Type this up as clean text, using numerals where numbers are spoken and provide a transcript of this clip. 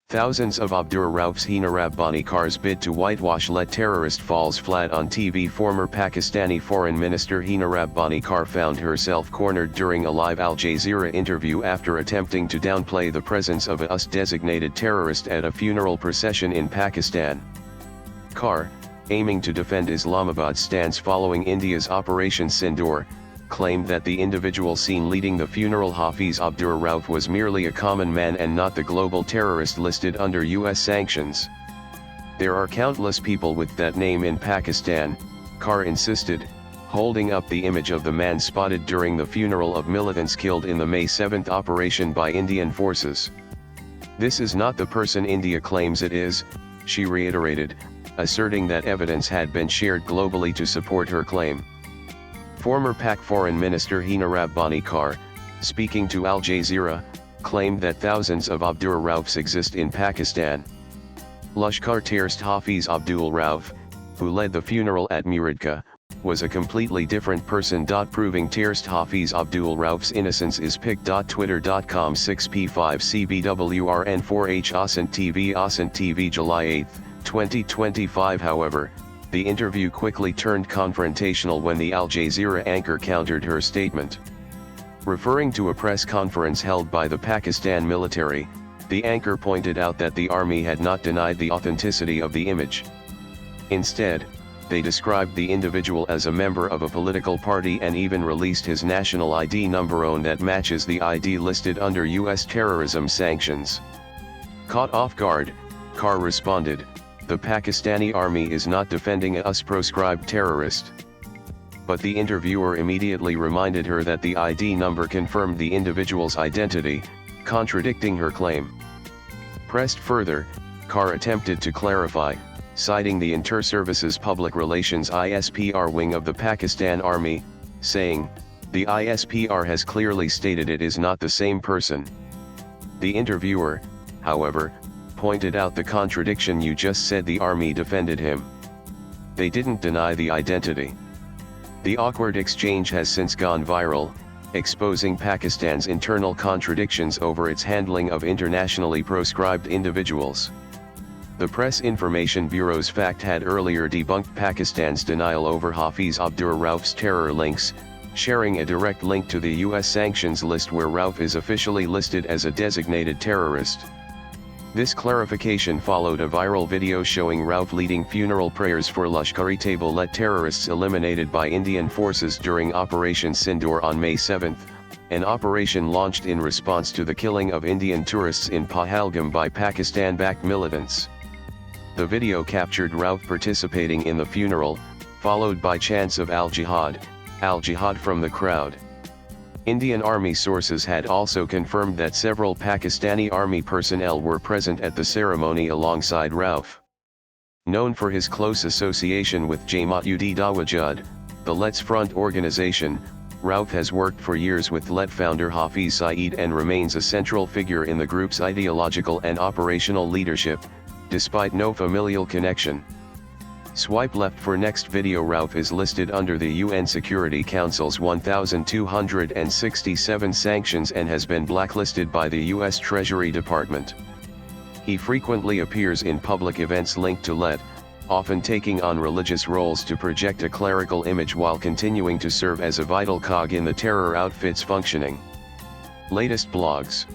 Thousands of Abdur Raufs Hina Rabbani Khars bid to whitewash LeT terrorist falls flat on TV. Former Pakistani Foreign Minister Hina Rabbani Khar found herself cornered during a live Al Jazeera interview after attempting to downplay the presence of a US-designated terrorist at a funeral procession in Pakistan. Khar, aiming to defend Islamabad's stance following India's Operation Sindoor, claimed that the individual seen leading the funeral, Hafiz Abdur Rauf, was merely a common man and not the global terrorist listed under US sanctions. There are countless people with that name in Pakistan, Khar insisted, holding up the image of the man spotted during the funeral of militants killed in the May 7 operation by Indian forces. This is not the person India claims it is, she reiterated, asserting that evidence had been shared globally to support her claim. Former Pak Foreign Minister Hina Rabbani Khar, speaking to Al Jazeera, claimed that thousands of Abdur Raufs exist in Pakistan. Lashkar terrorist Hafiz Abdul Rauf, who led the funeral at Muridka, was a completely different person. Proving terrorist Hafiz Abdul Rauf's innocence is pic.twitter.com 6P5CBWRN4H Asant TV July 8, 2025. However, the interview quickly turned confrontational when the Al Jazeera anchor countered her statement. Referring to a press conference held by the Pakistan military, the anchor pointed out that the army had not denied the authenticity of the image. Instead, they described the individual as a member of a political party and even released his national ID number that matches the ID listed under US terrorism sanctions. Caught off guard, Khar responded, "The Pakistani army is not defending a US-proscribed terrorist." But the interviewer immediately reminded her that the ID number confirmed the individual's identity, contradicting her claim. Pressed further, Khar attempted to clarify, citing the Inter-Services Public Relations ISPR wing of the Pakistan Army, saying, "The ISPR has clearly stated it is not the same person." The interviewer, however, pointed out the contradiction. "You just said the army defended him. They didn't deny the identity." The awkward exchange has since gone viral, exposing Pakistan's internal contradictions over its handling of internationally proscribed individuals. The Press Information Bureau's FACT had earlier debunked Pakistan's denial over Hafiz Abdur Rauf's terror links, sharing a direct link to the US sanctions list where Rauf is officially listed as a designated terrorist. This clarification followed a viral video showing Rauf leading funeral prayers for Lashkar-e-Taiba LeT terrorists eliminated by Indian forces during Operation Sindoor on May 7, an operation launched in response to the killing of Indian tourists in Pahalgam by Pakistan-backed militants. The video captured Rauf participating in the funeral, followed by chants of Al Jihad from the crowd. Indian Army sources had also confirmed that several Pakistani Army personnel were present at the ceremony alongside Rauf. Known for his close association with Jamaat-ud-Dawah, the LeT's front organization, Rauf has worked for years with LeT founder Hafiz Saeed and remains a central figure in the group's ideological and operational leadership, despite no familial connection. Swipe left for next video. Rauf is listed under the UN Security Council's 1267 sanctions and has been blacklisted by the US Treasury Department. He frequently appears in public events linked to LeT, often taking on religious roles to project a clerical image while continuing to serve as a vital cog in the terror outfit's functioning. Latest blogs.